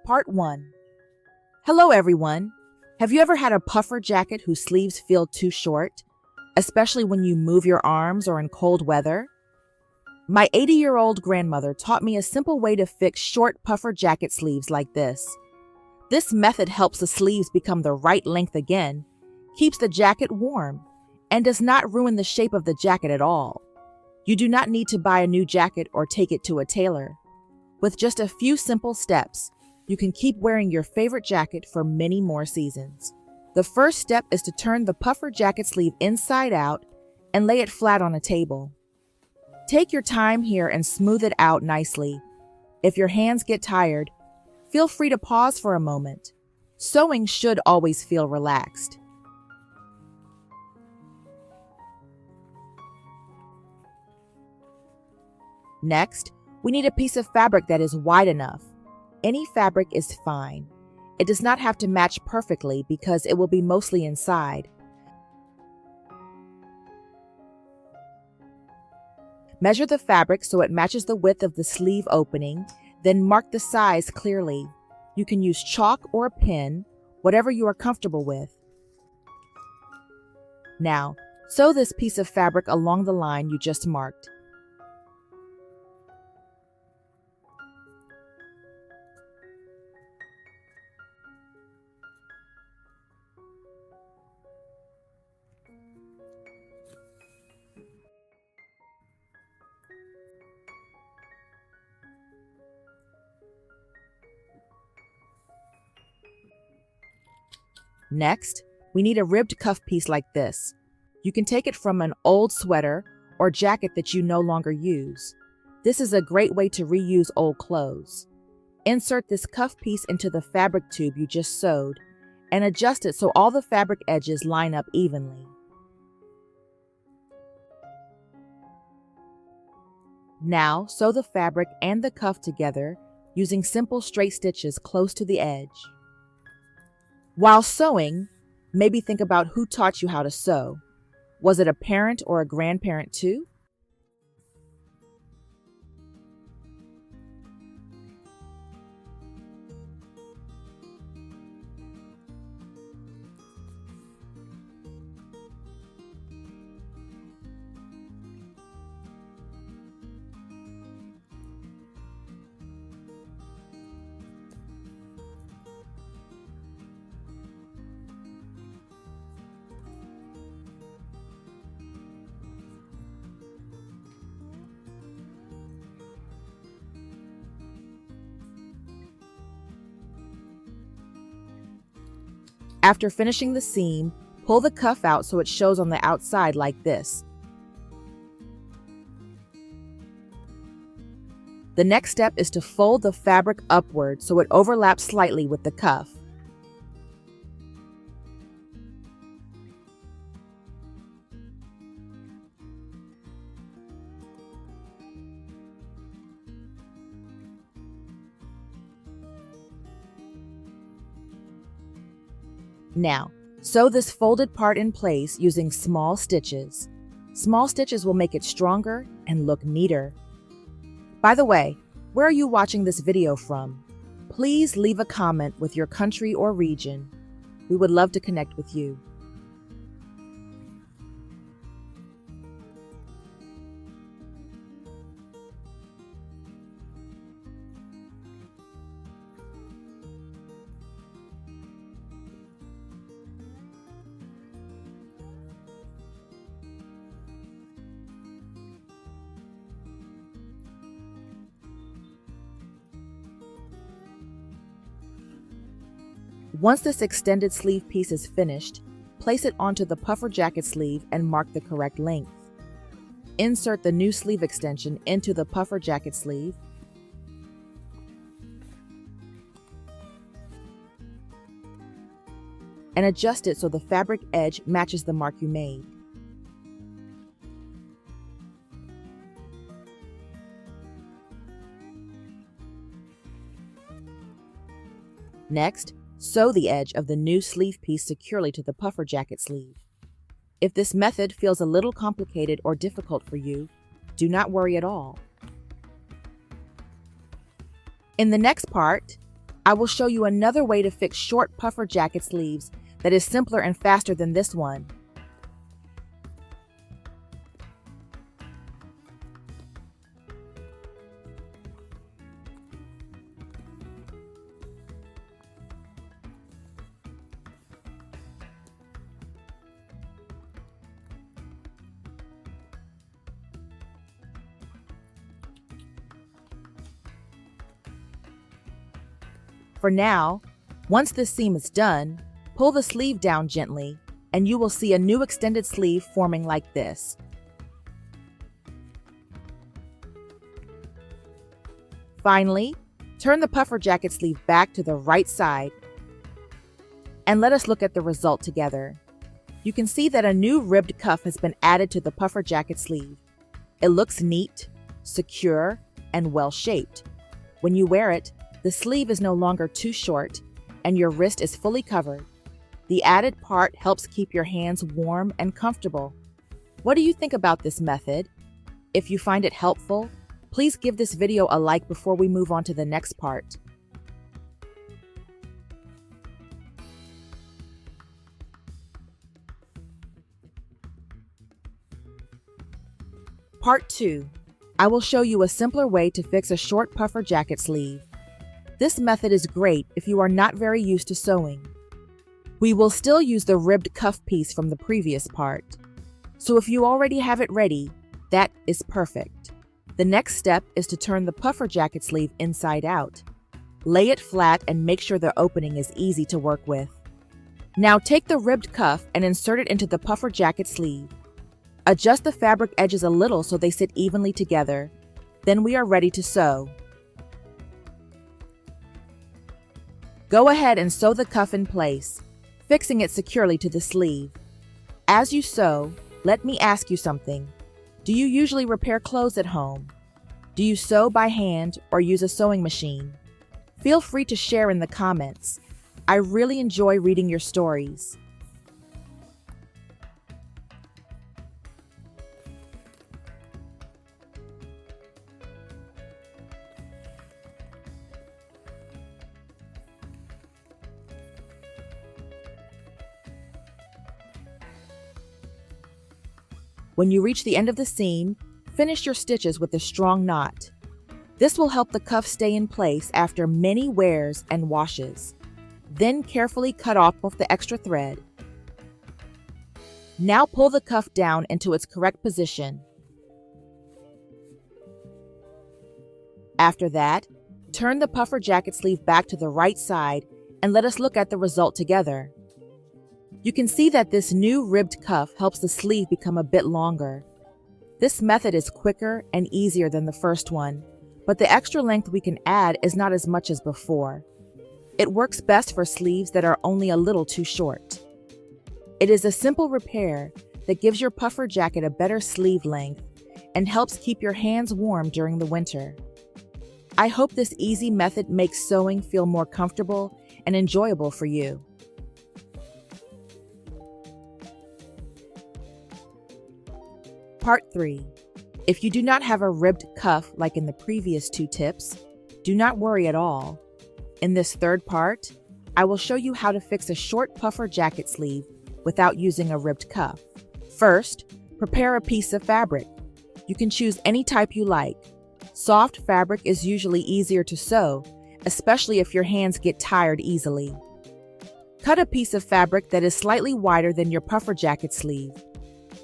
Part 1. Hello everyone. Have you ever had a puffer jacket whose sleeves feel too short, especially when you move your arms or in cold weather? My 80-year-old grandmother taught me a simple way to fix short puffer jacket sleeves like this. This method helps the sleeves become the right length again, keeps the jacket warm, and does not ruin the shape of the jacket at all. You do not need to buy a new jacket or take it to a tailor. With just a few simple steps, you can keep wearing your favorite jacket for many more seasons. The first step is to turn the puffer jacket sleeve inside out and lay it flat on a table. Take your time here and smooth it out nicely. If your hands get tired, feel free to pause for a moment. Sewing should always feel relaxed. Next, we need a piece of fabric that is wide enough. Any fabric is fine. It does not have to match perfectly because it will be mostly inside. Measure the fabric so it matches the width of the sleeve opening, then mark the size clearly. You can use chalk or a pen, whatever you are comfortable with. Now, sew this piece of fabric along the line you just marked. Next, we need a ribbed cuff piece like this. You can take it from an old sweater or jacket that you no longer use. This is a great way to reuse old clothes. Insert this cuff piece into the fabric tube you just sewed and adjust it so all the fabric edges line up evenly. Now, sew the fabric and the cuff together using simple straight stitches close to the edge. While sewing, maybe think about who taught you how to sew. Was it a parent or a grandparent too? After finishing the seam, pull the cuff out so it shows on the outside like this. The next step is to fold the fabric upward so it overlaps slightly with the cuff. Now, sew this folded part in place using small stitches. Small stitches will make it stronger and look neater. By the way, where are you watching this video from? Please leave a comment with your country or region. We would love to connect with you. Once this extended sleeve piece is finished, place it onto the puffer jacket sleeve and mark the correct length. Insert the new sleeve extension into the puffer jacket sleeve. And adjust it so the fabric edge matches the mark you made. Next, sew the edge of the new sleeve piece securely to the puffer jacket sleeve. If this method feels a little complicated or difficult for you, do not worry at all. In the next part, I will show you another way to fix short puffer jacket sleeves that is simpler and faster than this one. For now, once this seam is done, pull the sleeve down gently and you will see a new extended sleeve forming like this. Finally, turn the puffer jacket sleeve back to the right side and let us look at the result together. You can see that a new ribbed cuff has been added to the puffer jacket sleeve. It looks neat, secure, and well shaped. When you wear it, the sleeve is no longer too short and your wrist is fully covered. The added part helps keep your hands warm and comfortable. What do you think about this method? If you find it helpful, please give this video a like before we move on to the next part. Part 2. I will show you a simpler way to fix a short puffer jacket sleeve. This method is great if you are not very used to sewing. We will still use the ribbed cuff piece from the previous part. So if you already have it ready, that is perfect. The next step is to turn the puffer jacket sleeve inside out. Lay it flat and make sure the opening is easy to work with. Now take the ribbed cuff and insert it into the puffer jacket sleeve. Adjust the fabric edges a little so they sit evenly together. Then we are ready to sew. Go ahead and sew the cuff in place, fixing it securely to the sleeve. As you sew, let me ask you something. Do you usually repair clothes at home? Do you sew by hand or use a sewing machine? Feel free to share in the comments. I really enjoy reading your stories. When you reach the end of the seam, finish your stitches with a strong knot. This will help the cuff stay in place after many wears and washes. Then carefully cut off the extra thread. Now pull the cuff down into its correct position. After that, turn the puffer jacket sleeve back to the right side and let us look at the result together. You can see that this new ribbed cuff helps the sleeve become a bit longer. This method is quicker and easier than the first one, but the extra length we can add is not as much as before. It works best for sleeves that are only a little too short. It is a simple repair that gives your puffer jacket a better sleeve length and helps keep your hands warm during the winter. I hope this easy method makes sewing feel more comfortable and enjoyable for you. Part 3. If you do not have a ribbed cuff like in the previous 2 tips, do not worry at all. In this third part, I will show you how to fix a short puffer jacket sleeve without using a ribbed cuff. First, prepare a piece of fabric. You can choose any type you like. Soft fabric is usually easier to sew, especially if your hands get tired easily. Cut a piece of fabric that is slightly wider than your puffer jacket sleeve.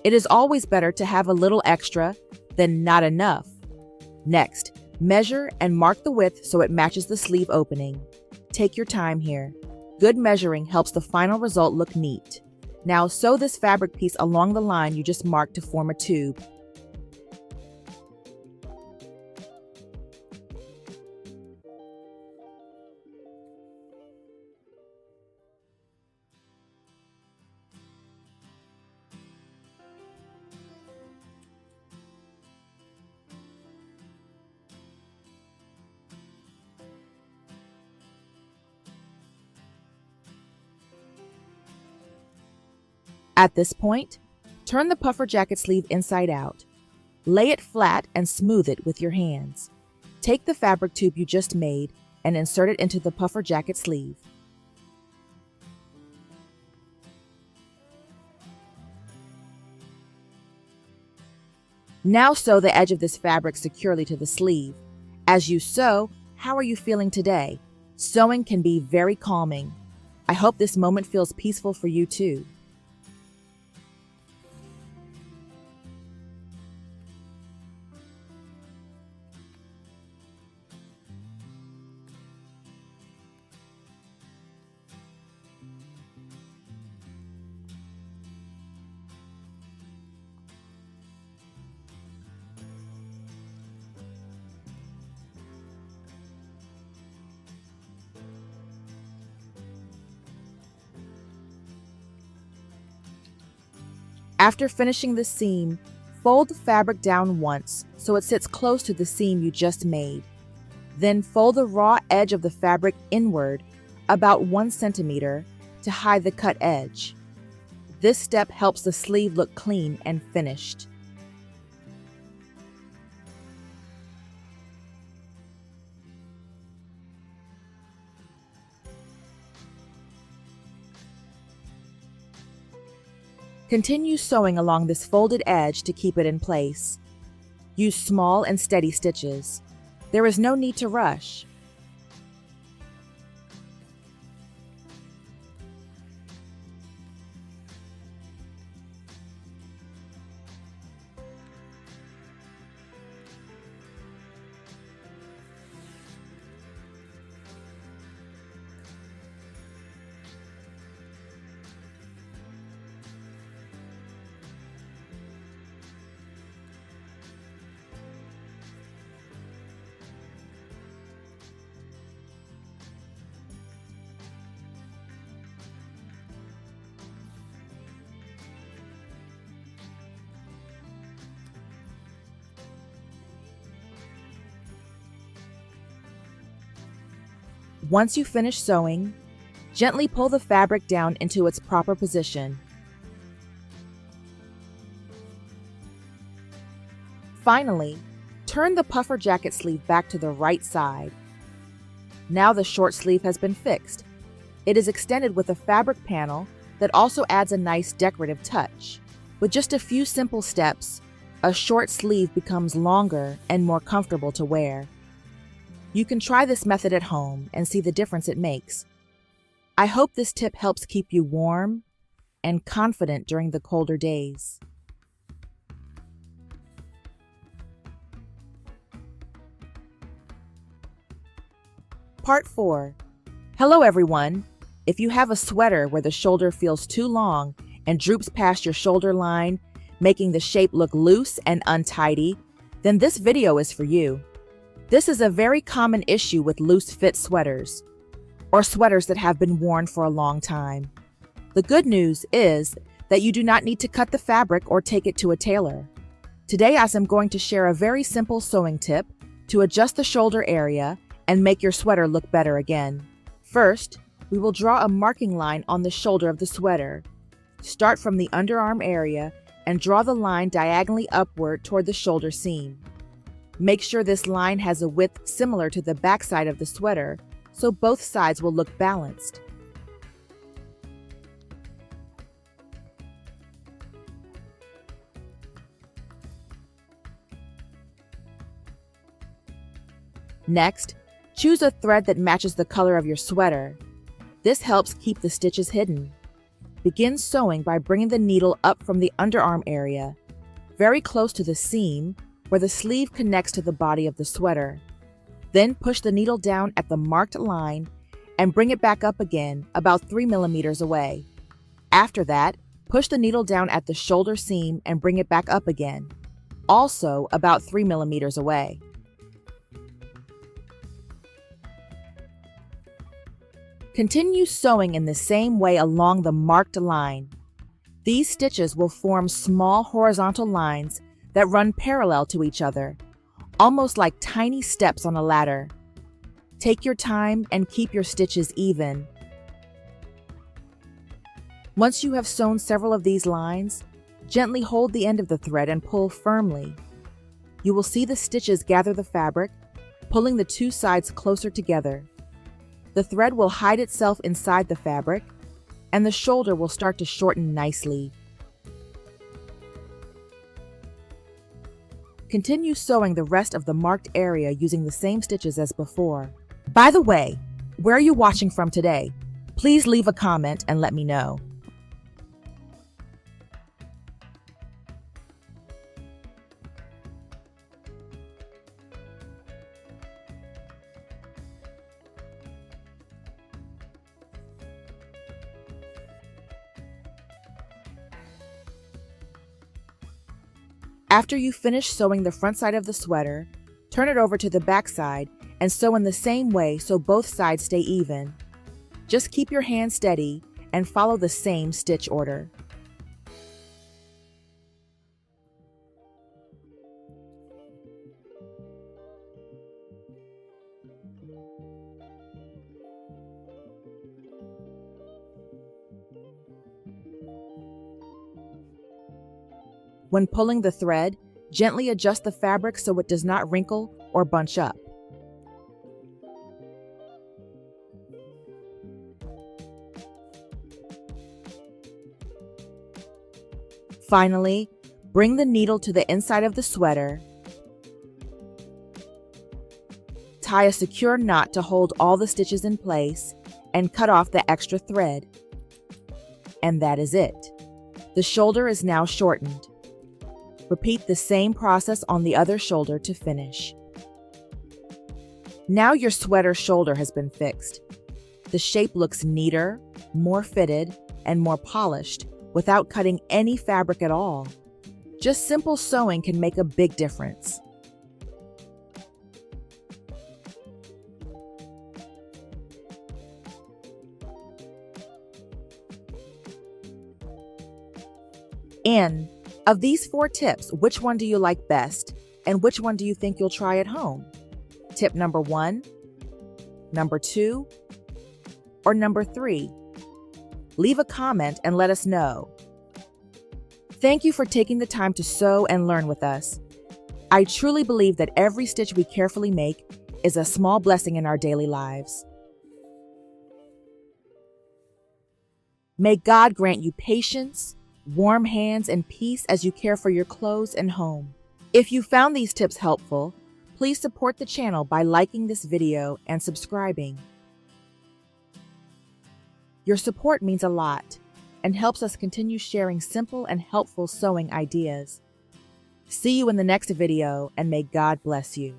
It is always better to have a little extra than not enough. Next, measure and mark the width so it matches the sleeve opening. Take your time here. Good measuring helps the final result look neat. Now sew this fabric piece along the line you just marked to form a tube. At this point, turn the puffer jacket sleeve inside out. Lay it flat and smooth it with your hands. Take the fabric tube you just made and insert it into the puffer jacket sleeve. Now sew the edge of this fabric securely to the sleeve. As you sew, how are you feeling today? Sewing can be very calming. I hope this moment feels peaceful for you too. After finishing the seam, fold the fabric down once so it sits close to the seam you just made. Then fold the raw edge of the fabric inward about 1 centimeter to hide the cut edge. This step helps the sleeve look clean and finished. Continue sewing along this folded edge to keep it in place. Use small and steady stitches. There is no need to rush. Once you finish sewing, gently pull the fabric down into its proper position. Finally, turn the puffer jacket sleeve back to the right side. Now the short sleeve has been fixed. It is extended with a fabric panel that also adds a nice decorative touch. With just a few simple steps, a short sleeve becomes longer and more comfortable to wear. You can try this method at home and see the difference it makes. I hope this tip helps keep you warm and confident during the colder days. Part 4. Hello everyone. If you have a sweater where the shoulder feels too long and droops past your shoulder line, making the shape look loose and untidy, then this video is for you. This is a very common issue with loose fit sweaters, or sweaters that have been worn for a long time. The good news is that you do not need to cut the fabric or take it to a tailor. Today, I am going to share a very simple sewing tip to adjust the shoulder area and make your sweater look better again. First, we will draw a marking line on the shoulder of the sweater. Start from the underarm area and draw the line diagonally upward toward the shoulder seam. Make sure this line has a width similar to the backside of the sweater, so both sides will look balanced. Next, choose a thread that matches the color of your sweater. This helps keep the stitches hidden. Begin sewing by bringing the needle up from the underarm area, very close to the seam, where the sleeve connects to the body of the sweater. Then push the needle down at the marked line and bring it back up again about 3 millimeters away. After that, push the needle down at the shoulder seam and bring it back up again, also about 3 millimeters away. Continue sewing in the same way along the marked line. These stitches will form small horizontal lines that run parallel to each other, almost like tiny steps on a ladder. Take your time and keep your stitches even. Once you have sewn several of these lines, gently hold the end of the thread and pull firmly. You will see the stitches gather the fabric, pulling the two sides closer together. The thread will hide itself inside the fabric, and the shoulder will start to shorten nicely. Continue sewing the rest of the marked area using the same stitches as before. By the way, where are you watching from today? Please leave a comment and let me know. After you finish sewing the front side of the sweater, turn it over to the back side and sew in the same way so both sides stay even. Just keep your hand steady and follow the same stitch order. When pulling the thread, gently adjust the fabric so it does not wrinkle or bunch up. Finally, bring the needle to the inside of the sweater. Tie a secure knot to hold all the stitches in place and cut off the extra thread. And that is it. The shoulder is now shortened. Repeat the same process on the other shoulder to finish. Now your sweater shoulder has been fixed. The shape looks neater, more fitted, and more polished without cutting any fabric at all. Just simple sewing can make a big difference. And of these 4 tips, which one do you like best, and which one do you think you'll try at home? Tip number 1, number 2, or number 3? Leave a comment and let us know. Thank you for taking the time to sew and learn with us. I truly believe that every stitch we carefully make is a small blessing in our daily lives. May God grant you patience, warm hands, and peace as you care for your clothes and home. If you found these tips helpful, please support the channel by liking this video and subscribing. Your support means a lot and helps us continue sharing simple and helpful sewing ideas. See you in the next video, and may God bless you.